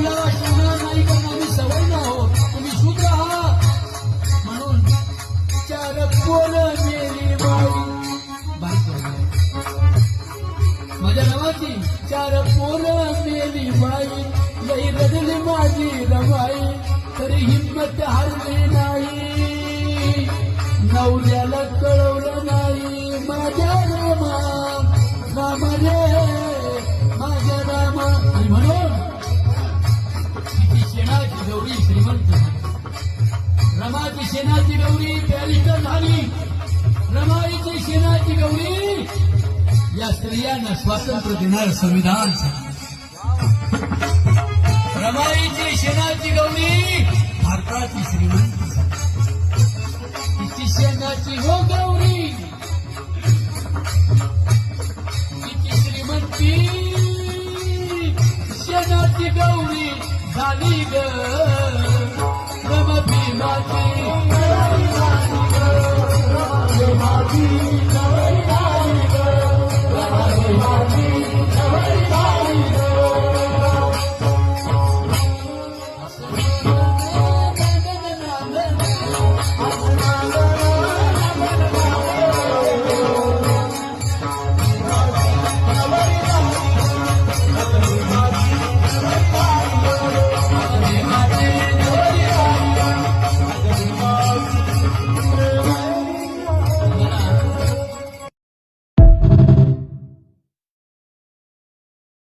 मुलाला शिवणार नाही कारण आम्ही सवय ना हो तुम्ही शूद्र आहात म्हणून चार पोरं मेली बाई माझ्या नावाची चार पोरं मेली बाई लई रडली माझी रमाई तरी हिंमत हारली नाही नवऱ्याला कळवलं नाही माझ्या रामा रामा रे माझ्या रामा आणि म्हणून तिची शेणाची गौरी श्रीमंत झाली रमाची शेणाची गौरी बॅरिस्टर झाली रमाईची शेणाची गौरी या स्त्रियांना स्वातंत्र्य देणारं संविधान झालं रमाईची शेणाची गौरी भारताची श्रीमंत तिची शेणाची हो गौरी तिची श्रीमंती शेणाची गौरी झाली ग रम भीमाची